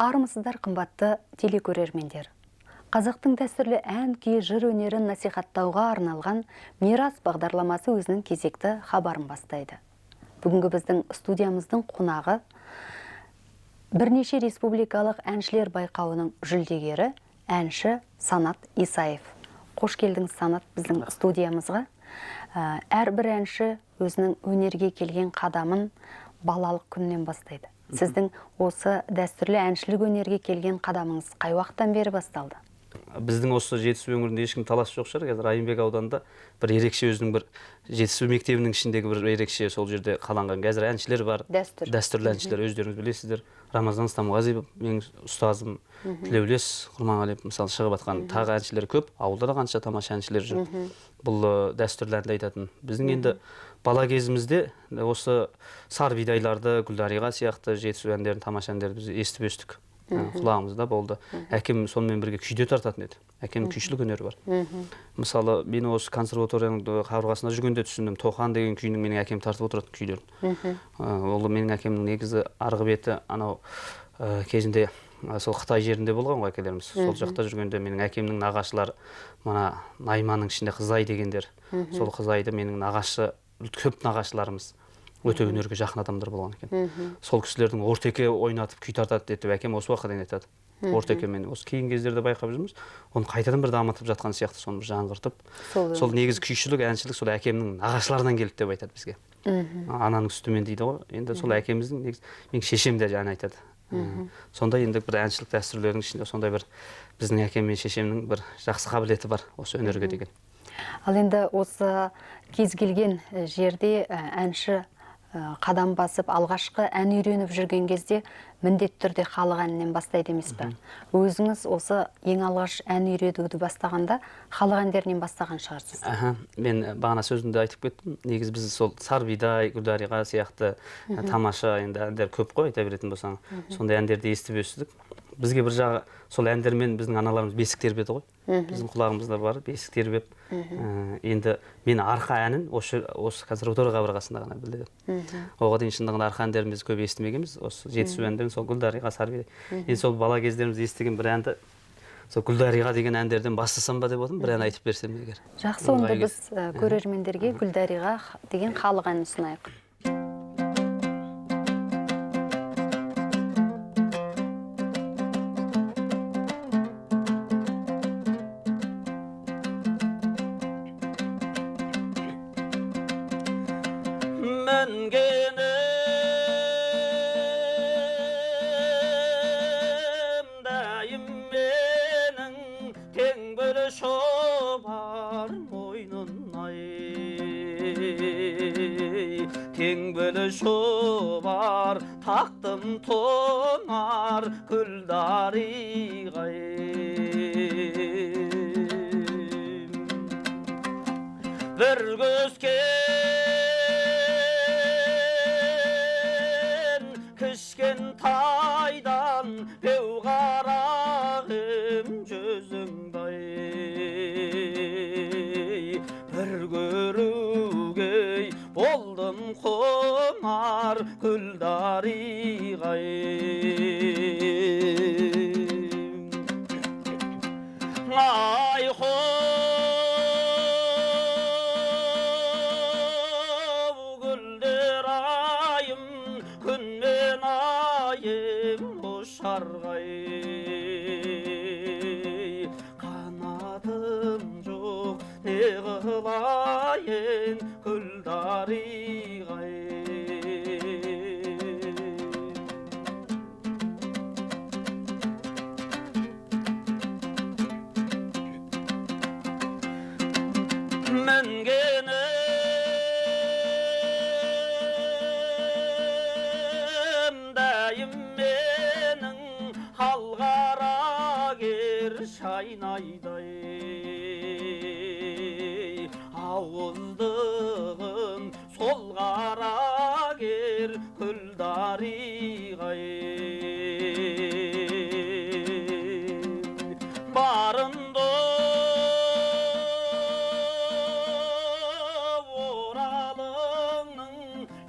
Армысыздар қымбатты телекөрермендер. Қазақтың дәстүрлі ән күй жыр өнерін насихаттауға арналған Мирас бағдарламасы өзінің кезекті хабарын бастайды. Бүгінгі біздің студиямыздың қонағы бірнеше республикалық әншілер байқауының жүлдегері әнші Санат Исаев. Қош келдіңіз, Санат, біздің студиямызға. Әрбір әнші өзінің өнерге келген қадамын балалық күннен бастайды. Сіздің осы дәстүрлі әншілік өнерге келген қадамыңыз қай уақыттан бері басталды? Біздің осы Жетісу өңірінде ешкім талас жоқ шығар. Қазір Айымбек ауданында бір ерекше өзінің бір Жетісу мектебінің ішіндегі бір ерекше сол жерде қаланған қазір әншілер бар. Дәстүрлі әншілер, өздеріңіз білесіздер. Рамазан Стамғазиев, менің ұстазым, Тілеулес Құрманғалиев мысалы шығып жатқан тағы әншілер көп. Ауылда да қанша тамаша әншілер жүр. Бұл дәстүрлі әнді айтатын. Біздің енді бала кезімізде осы Сарбидайларды, Гүлдариға сияқты Жетісу әндерін, тамаша әндерді біз естіп өстік. Құлағымызда болды. Әкем сонымен бірге күйде тартатын еді. Әкемнің күйшілік өнері бар. Мысалы, мен осы консерваторияның қабырғасында жүргенде түсіндім. Тоқан деген күйінің менің әкем тартып отыратын күйлерін. Ол менің әкемнің негізі арғы беті анау кезінде сол Қытай жерінде болған ғой әкелеріміз. Сол жақта жүргенде менің әкемнің нағашылары, мына Найманның ішінде Қызай дегендер. Сол Қызайды менің нағашы, көп нағашыларымыз өте өнерге жақын адамдар болған екен. Сол кісілердің ортеке ойнатып күй тартады деп әкем осы уақытқа дейін айтады. Ортекемен осы кейін кездерде байқап жүрміз. Оны қайтадан бір дамытып жатқан сияқты, соны жаңғыртып. Сол негізі күйшілік, әншілік сол әкемнің нағашыларынан келді деп айтады бізге. Ананың сүтімен дейді ғой. Енді сол әкеміздің негізі менің шешем де жаңа айтады. Сонда енді бір әншілік дәстүрлерінің ішінде сондай бір біздің әкем мен шешемнің бір жақсы қабілеті бар осы өнерге деген. Ал енді осы кез келген жерде әнші қадам басып, алғашқы ән үйреніп жүрген кезде міндетті түрде халық әнінен бастайды емес пе? Өзіңіз осы ең алғаш ән үйретуді бастағанда халық әндерінен бастаған шығарсыз. Мен бағана сөзімде айтып кеттім. Негізі біз сол Сарбидай, Гүлдариға сияқты тамаша енді әндер көп қой, айта беретін болсаң. Сондай әндерді естіп өстік. Бізге бір жағы сол әндермен біздің аналарымыз бесік тербеді ғой. Біздің құлағымызда бар бесік тербеп. Енді мен арқа әнін осы консерватория қабырғасында ғана білдім. Оған дейін шындығында арқа әндерін біз көп естімегенбіз. Осы Жетісу әндерін сол Гүлдариға, Сарбидай. Енді сол бала кездеріміз естіген бір әнді сол Гүлдариға деген әндерден бастасам ба деп отырмын, бір ән айтып берсем егер. Жақсы, онда біз көрермендерге Гүлдариға деген халық әнін ұсынайық. Шобар тақтым тонар Гүлдариғай. Бір көскен кішкен тайдан беу қарағым жүзіңдай. Бір көруге болдым құмар Гүлдариғай. Ай хоу гүлдер айым, күн мен айым ұшарғай. Қанатым жоқ, не қылайын Гүлдариғай. Мінгенім дайым менің алғара кер шайнайдай. Ауыздығын сол қара кер Гүлдариғай. Барымды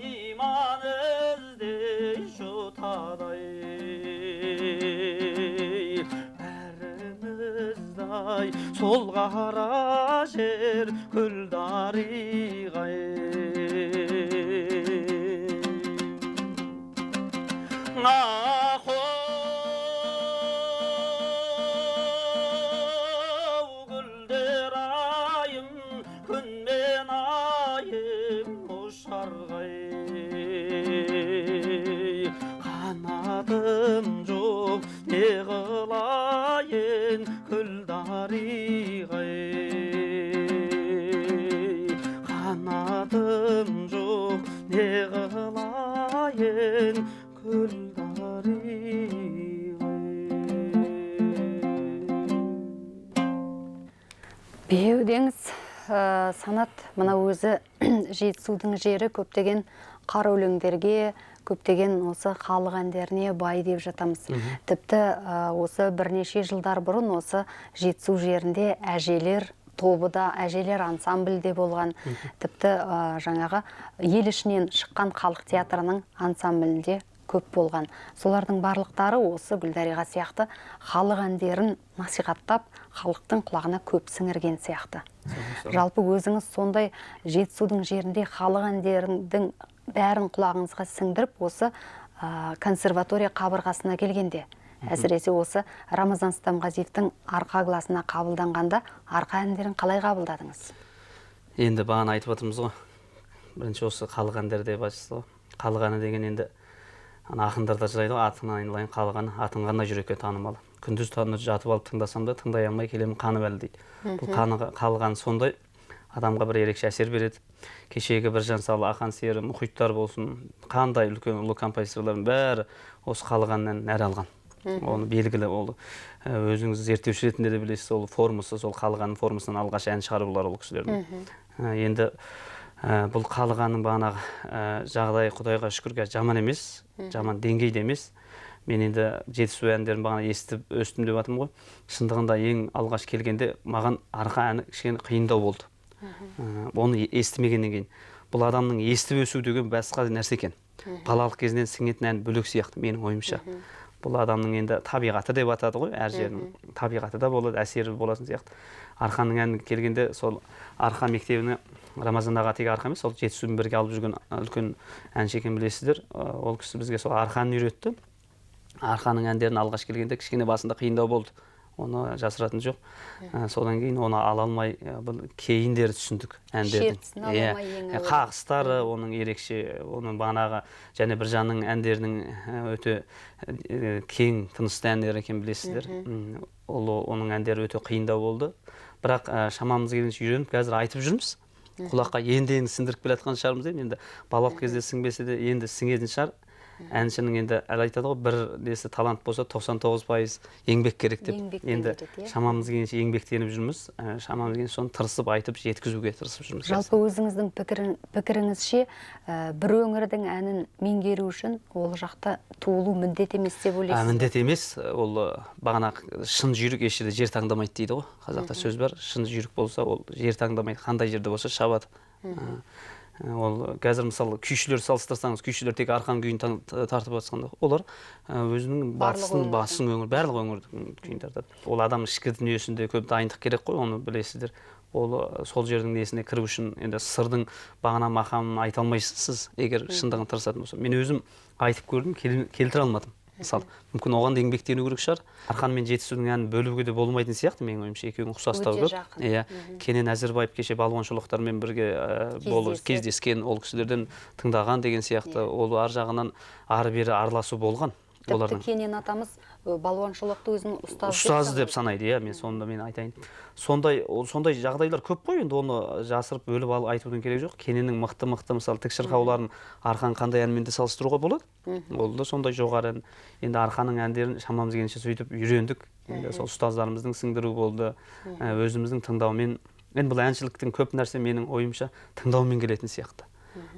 иман ізде жұтадай. сол қара жер көл дариғай. Ақау гүлдер айым, күн мен айым ұшарғай. Қанатым жоқ, не қылайын көл дариғай. Қанатым жоқ, не қылайын көл Беудеңіз санат мына өзі жетісудың жері көптеген қар өлеңдерге, көптеген осы халық әндеріне бай деп жатамыз. Тіпті осы бірнеше жылдар бұрын осы жетісу жерінде әжелер тобы да, әжелер ансамбльде болған. Тіпті жаңағы ел ішінен шыққан халық театрының ансамблінде көп болған. Солардың барлықтары осы Гүлдариға сияқты халық әндерін насихаттап, халықтың құлағына көп сіңірген сияқты. Жалпы өзіңіз сондай жетісудың жерінде халық әндерінің бәрін құлағыңызға сіңдіріп, осы консерватория қабырғасына келгенде, әсіресе осы Рамазан Стамғазиевтің арқа класына қабылданғанда, арқа әндерін қалай қабылдадыңыз? Енді бағана айтып отырмыз ғой. Бірінші осы халық әндері деп айтасыз ғой. Халық әні деген енді ақындар да жырайды ғой, атыңнан айналайын халық әні, атың қандай жүрекке танымалы. Күндіз жатып алып тыңдасам да тыңдай алмай келемін қанып әлі дейді. Бұл халық әні сондай адамға бір ерекше әсер береді. Кешегі Біржан Салы, Ақан Сері, Мұхиттар болсын, қандай үлкен ұлы композиторлардың бәрі осы халық әнінен нәр алған. Оны белгілі, ол өзіңіз зерттеуші ретінде де білесіз, ол формасы, сол халық әнінің формасынан алғаш ән шығарулар ол кісілердің. Енді бұл халық әннің бағанағы жағдай Құдайға шүкір жаман емес, жаман деңгейде емес. Мен енді жетісу әндерін бағана естіп өстім деп жатырмын ғой. Шындығында ең алғаш келгенде маған арқа әні кішкене қиындау болды. Оны естімегеннен кейін. Бұл адамның естіп өсу деген басқа нәрсе екен. Балалық кезінен сіңетін ән бөлек сияқты менің ойымша. Бұл адамның енді табиғаты деп атады ғой, әр жердің табиғаты да болады, әсері болатын сияқты. Арқаның әні келгенде сол арқа мектебіне Рамазан аға тек арқа емес, сол жетісумен бірге алып жүрген үлкен әнші екенін білесіздер. Ол кісі бізге сол арқаны үйретті. Арқаның әндерін алғаш келгенде кішкене басында қиындау болды. Оны жасыратын жоқ. Содан кейін оны ала алмай, кейіндері түсіндік әндердің. Қағыстары оның ерекше, оның бағанағы және Біржанның әндерінің өте кең тынысты әндері екенін білесіздер. Оның әндері өте қиындау болды. Бірақ шамамыз келгенше үйреніп, қазір айтып жүрміз. Құлаққа енді сіңдіріп келе жатқан шығармыз деймін. Енді балалық кезде сіңбесе де енді сіңетін шығар. Әншінің енді әлі айтады ғой, бір несі талант болса 99% еңбек керек деп. Енді шамамыз келгенше еңбектеніп жүрміз. Шамамыз келгенше соны тырысып айтып жеткізуге тырысып жүрміз. Жалпы өзіңіздің пікіріңізше бір өңірдің әнін меңгеру үшін ол жақта туылу міндет емес деп ойлайсыз? Міндет емес, ол бағана шын жүйрік еш жерде жер таңдамайды дейді ғой. Қазақта сөз бар, шын жүйрік болса ол жер таңдамайды, қандай жерде болса шабады. Ол қазір мысалы күйшілер салыстырсаңыз, күйшілер тек арқан күйін тартып жатқанда, олар өзінің басын өңір, барлық өңірдің күйін тартады. Ол адам ішкі дүниесінде көп дайындық керек қой, оны білесіздер. Ол сол жердің несіне кіру үшін енді сырдың бағана мақамын айта алмайсыз, егер шындығын тырысатын болса. Мен өзім айтып көрдім, келтіре алмадым. Мысалы, мүмкін оған да еңбектену керек шығар. Арқан мен жетісудің әнін бөлуге де болмайтын сияқты, менің ойымша екеуінің ұқсастығы көп. Иә, Кенен Әзірбаев кеше балуан шолақтармен бірге болып кездескен, ол кісілерден тыңдаған деген сияқты, ол ар жағынан ары бері араласу болған. Тіпті Кенен атамыз балуан шолақты өзінің ұстазы деп санайды, иә, мен айтайын. Сондай жағдайлар көп қой, енді оны жасырып бөліп айтудың керегі жоқ. Кененнің мықты мысалы тік шырқауларын арқан қандай әнмен де салыстыруға болады. Ол да сондай жоғары ән. Енді арқаның әндерін шамамыз келгенше сөйтіп үйрендік. Енді сол ұстаздарымыздың сіңдіруі болды, өзіміздің тыңдаумен. Енді бұл әншіліктің көп нәрсе менің ойымша тыңдаумен келетін сияқты.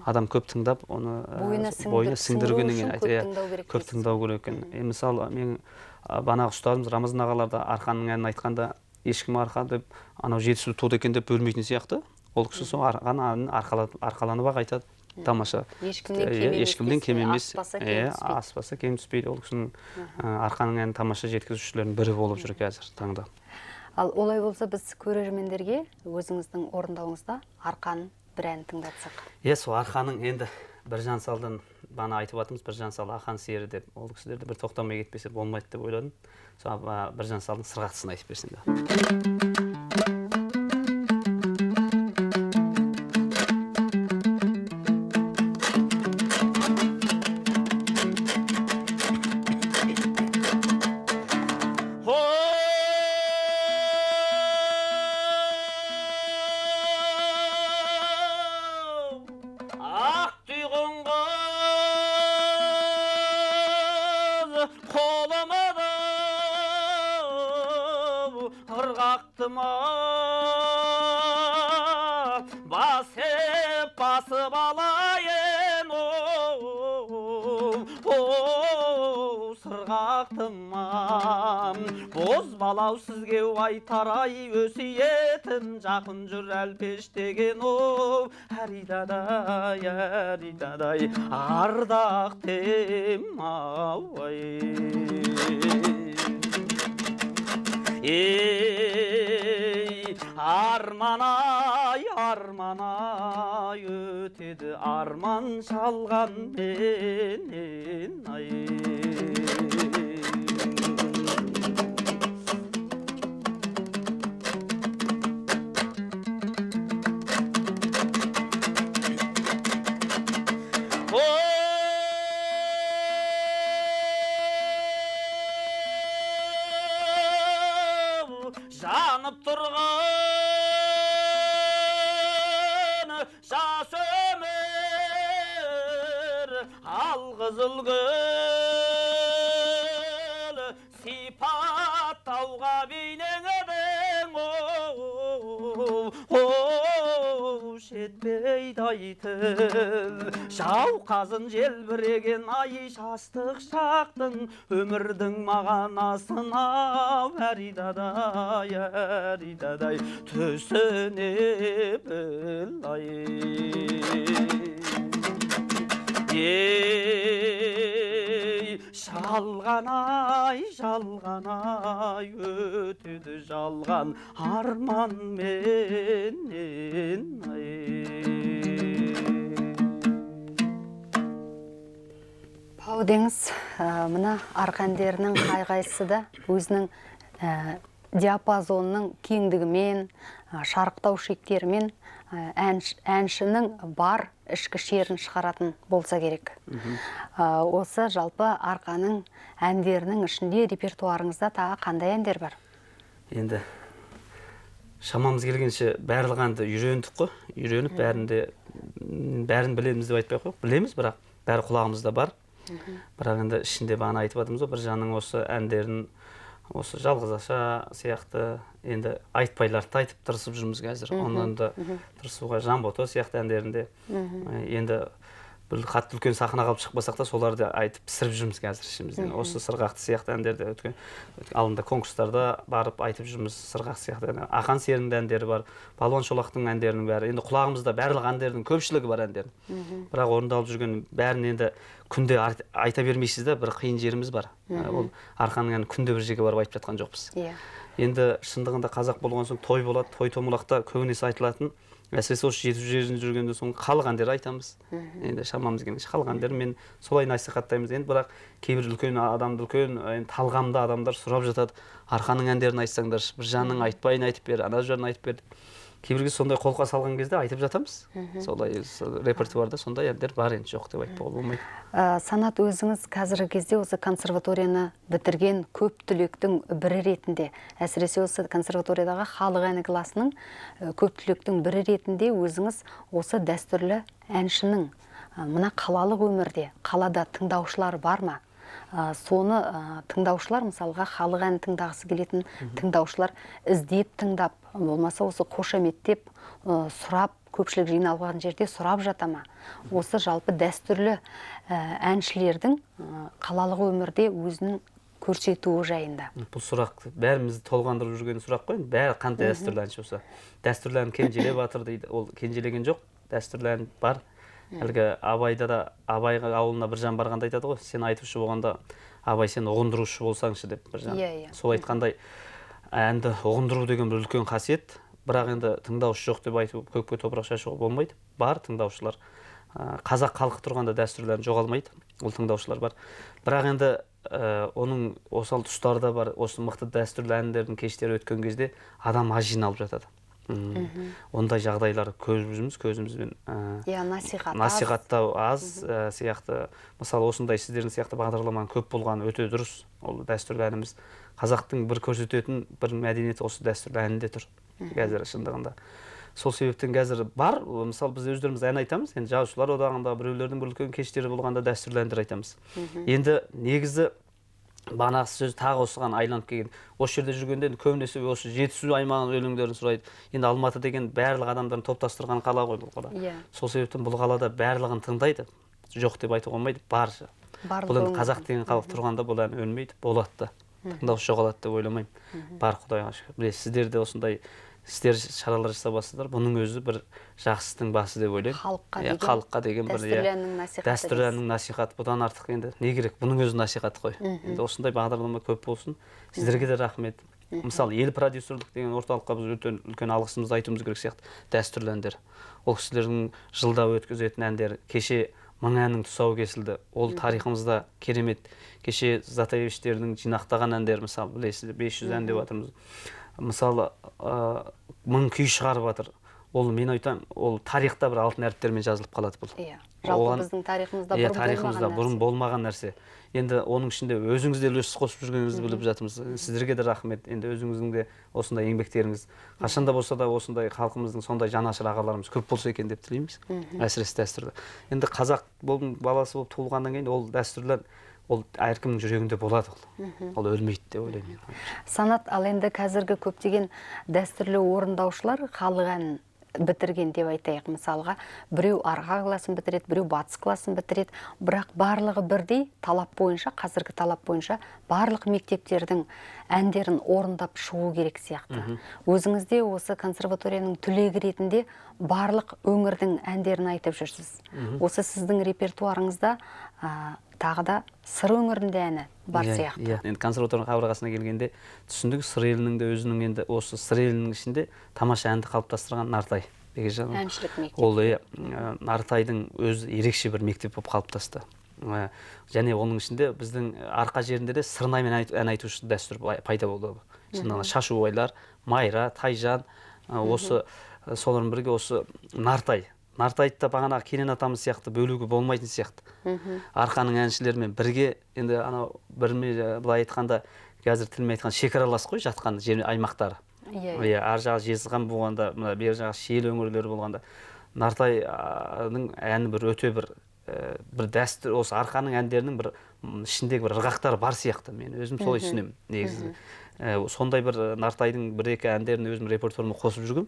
Адам көп тыңдап, оны бойына сіңдіргеннен кейін көп тыңдау керек екен. Мысалы, мен банағы ұстазымыз Рамазан ағаларда арқаның әнін айтқанда, ешкім арқа деп, анау жетісу туды екен деп бөлмейтін сияқты. Ол кісі сол арқаланып ақ айтады. Тамаша. Ешкімнен кем емес. Аспаса кем түспейді. Ол кісінің арқаның әнін тамаша жеткізушілердің бірі болып жүр қазір таңда. Ал олай болса біз көрермендерге өзіңіздің орындауыңызда Арқаның бір әнін тыңдатсақ. Сол Арқаның енді Біржан Салдан бана айтып жатырмыз, Біржан Сал Ақан сері деп, ол кісілерді бір тоқтамай кетпесе болмайды деп ойладым. Сол Біржан Салдың сырғақтысын айтып берсем де. Басып алайын, сырғақтыма бозбалау сізге айтарай өсиетін, жақын жүр әлпештеген әридадай, әридадай, ардақтым ауай. Арман-ай, арман-ай, өтеді арман шалған менен, ай. Жанып тұрған жас өмір, алқызыл гүл сипаттауға бейнеңдің, жетпейді айтыл жауқазын желбіреген ай, жастық шақтың өмірдің мағанасын ау, әридадай, әридадай, түсіне біл ай. Жалған-ай, жалған-ай, өтеді жалған арман менен, ай. Бау деңіз, мына Арқа әндерінің қай-қайсысы да өзінің диапазонның кеңдігімен, шарықтау шектерімен әншінің бар ішкі шерін шығаратын болса керек. Осы жалпы Арқаның әндерінің ішінде репертуарыңызда тағы қандай әндер бар? Енді шамамыз келгенше барлық әнді үйрендік қой. Үйреніп бәрін білеміз деп айтпай қой. Білеміз, бірақ бәрі құлағымызда бар. Бірақ енді ішінде бағана айтып жатырмыз ғой, Біржанның осы әндерін осы жалғызаша сияқты енді айтпайларды айтып тырысып жүрміз қазір. Ондан да тырысуға Жанбота сияқты әндерінде енді бір қатты үлкен сахнаға алып шықпасақ та соларды айтып пісіріп жүрміз қазір ішімізден. Осы сырғақты сияқты әндерді өткен алдында конкурстарда барып айтып жүрміз. Сырғақты сияқты Ақан серінің әндері бар, Палуан Шолақтың әндерінің бәрі. Енді құлағымызда барлық әндердің көпшілігі бар әндердің. Бірақ орындалып жүрген бәрін енді күнде айта бермейсіз де, бір қиын жеріміз бар. Ол Арқаның әнін күнде бір жерге барып айтып жатқан жоқпыз. Енді шындығында қазақ болған соң той болады, той томалақта көбінесе айтылатын, әсіресе осы жетіп жерінде жүргенде соң халық әндері айтамыз. Енді шамамыз келгенше халық әндерін солай насихаттаймыз. Енді бірақ кейбір үлкен талғамды адамдар сұрап жатады, Арқаның әндерін айтсаңдар, Біржанның айтпайын айтып бер, ана жерін айтып бер. Кейбірге сондай қолқа салған кезде айтып жатамыз. Солай репертуарда сондай әндер бар, енді жоқ деп айтпауға болмайды. Санат, өзіңіз қазіргі кезде осы консерваторияны бітірген көп түлектің бірі ретінде, әсіресе осы консерваториядағы халық әні класының көп түлектің бірі ретінде өзіңіз осы дәстүрлі әншінің мына қалалық өмірде, қалада тыңдаушылар бар ма? Соны тыңдаушылар, мысалға халық әнін тыңдағысы келетін тыңдаушылар іздеп тыңдап, болмаса осы қошеметтеп, сұрап, көпшілік жиналған жерде сұрап жата ма? Осы жалпы дәстүрлі әншілердің қалалық өмірде өзінің көрсетуі жайында. Бұл сұрақ бәрімізді толғандырып жүрген сұрақ қой. Бәрі қандай дәстүрлі әнші болса. Дәстүрлі ән кенжелеп жатыр дейді. Ол кенжелеген жоқ, дәстүрлі ән бар. Әлгі Абайда да, Абай ауылына Біржан барғанда айтады ғой, сен айтушы болғанда, Абай сен ұғындырушы болсаңшы деп Біржан. Сол айтқандай, әнді ұғындыру деген бір үлкен қасиет. Бірақ енді тыңдаушы жоқ деп айтып көкке топырақ шашуға болмайды. Бар тыңдаушылар. Қазақ халқы тұрғанда дәстүрлерін жоғалмайды. Ол тыңдаушылар бар. Бірақ енді оның осал тұстары да бар. Осы мықты дәстүрлі әндердің кештері өткен кезде адам аз жиналып жатады. Ондай жағдайлар көзімізбен насихаттау аз сияқты. Мысалы, осындай сіздердің сияқты бағдарламаның көп болғаны өте дұрыс. Ол дәстүрлі әніміз. Қазақтың бір көрсететін бір мәдениеті осы дәстүрлі әнінде тұр. Қазір шындығында. Сол себептен қазір бар, мысалы біз өздеріміз ән айтамыз. Енді жазушылар одағында біреулердің бір үлкен кештері болғанда дәстүрлі әндер айтамыз. Енді негізі бағанағы сөз тағы осыған айланып келген. Осы жерде жүргенде көбінесе осы жетісу аймағының өлеңдерін сұрайды. Енді Алматы деген барлық адамдарын топтастырған қала ғой бұл қала. Сол себептен бұл қалада барлығын тыңдайды. Жоқ деп айтуға болмайды, барша. Бұл енді қазақ деген халық тұрғанда бұл ән өлмейді, болады да. Тыңдаушы жоғалады деп ойламаймын. Бар, Құдайға шүкір. Білесіз, сіздер де осындай істер шаралар жасабасыздар. Бұның өзі бір жақсының басы деп ойлаймын. Халыққа деген бір дәстүрлі әннің насихаты. Бұдан артық енді не керек? Бұның өзі насихат қой. Енді осындай бағдарлама көп болсын. Сіздерге де рахмет. Мысалы, ел продюсерлік деген орталыққа біз үлкен алғысымызды айтуымыз керек сияқты. Дәстүрлі әндер. Ол кісілердің жылда өткізетін әндер. Кеше 1000 әннің тұсауы кесілді. Ол тарихымызда керемет. Кеше Затаевичтердің жинақтаған әндер, мысалы, білесіздер, 500 ән деп жатырмыз. Мысалы, 1000 күй шығарып жатыр. Ол мен айтамын, ол тарихта бір алтын әріптермен жазылып қалады бұл. Жалпы біздің тарихымызда бұрын болмаған нәрсе. Енді оның ішінде өзіңіз де үлес қосып жүргеніңізді біліп жатырмыз. Сіздерге де рахмет. Енді өзіңіздің де осындай еңбектеріңіз қашанда болса да осындай халқымыздың сондай жанашыр ағаларымыз көп болса екен деп тілейміз. Әсіресе дәстүрлі. Енді қазақ баласы болып туылғаннан кейін ол дәстүрлер ол әркімнің жүрегінде болады ол өлмейді деп ойлаймын. Санат, ал енді қазіргі көптеген дәстүрлі орындаушылар халық әнін бітірген деп айтайық. Мысалға, біреу арға класын бітіреді, біреу батыс класын бітіреді, бірақ барлығы бірдей талап бойынша, қазіргі талап бойынша барлық мектептердің әндерін орындап шығу керек сияқты. Өзіңізде осы консерваторияның түлегі ретінде барлық өңірдің әндерін айтып жүрсіз. Осы сіздің репертуарыңызда тағы да сыр өңірінде әні бар сияқты. Енді консерваторияның қабырғасына келгенде түсіндік, сыр елінің де өзінің енді осы сыр елінің ішінде тамаша әнді қалыптастырған Нартай. Әншілік мектеп. Ол Нартайдың өзі ерекше бір мектеп болып қалыптасты. Және оның ішінде біздің арқа жерінде де сырнаймен ән айтушы дәстүр пайда болды. Шашубайлар, Майра, Тайжан, осы солардың бірге осы Нартай. Нартайды да бағанағы Кенен атамыз сияқты бөлуге болмайтын сияқты. Арқаның әншілерімен бірге, енді былай айтқанда, қазір тілмен айтқан шекаралас қой жатқан аймақтары. Ар жағы Жезқазған болғанда, бер жағы Шиелі өңірлері болғанда, Нартайдың әні бір өте бір дәстүр, осы арқаның әндерінің бір ішіндегі бір ырғақтары бар сияқты. Мен өзім солай түсінемін негізі. Сондай бір Нартайдың бір-екі әндерін өзім репертуарыма қосып жүргім.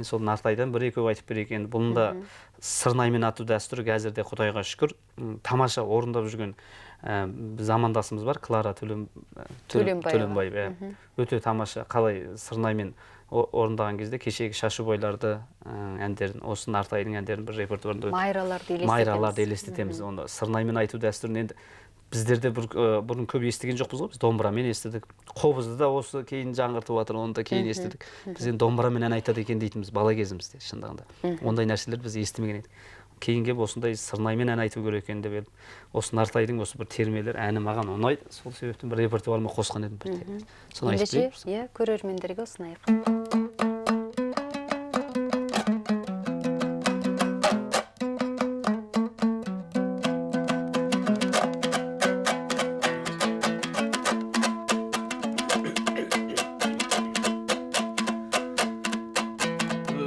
Сол Нартайдан бір-екеу айтып берейік. Енді бұның да сырнаймен ату дәстүрі қазірде Құдайға шүкір тамаша орындап жүрген замандасымыз бар, Клара Төленбаева. Өте тамаша, қалай сырнаймен орындаған кезде кешегі Шашубайларды әндерін, осы Нартайдың әндерін бір репертуарында Майраларды елестетеміз. Оны сырнаймен айту дәстүрін енді біздерде бұрын көп естіген жоқпыз ғой, біз домбырамен естідік. Қобызды да осы кейін жаңғыртып жатыр, оны да кейін естідік. Біз енді домбырамен ән айтады екен дейтінбіз бала кезімізде шындығында. Ондай нәрселер біз естімеген едік. Кейінге осындай сырнаймен ән айту керек екен деп едім. Осы Нартайдың осы бір термелер әні маған ұнайды. Сол себептен бір репертуарыма қосқан едім бірде. Соны айтып берейік. Көрермендерге ұсынайық.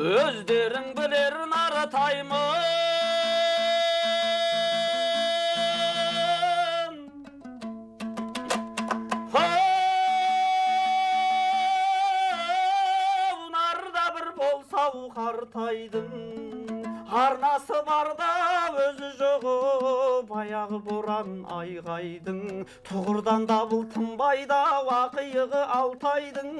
Өздерің білер Нартаймын, нарда бір болсау қартайдың, арнасы барда өзі жоғы, баяғы боран айғайдың, тұғырдан дабыл тынбайда уақиығы Алтайдың.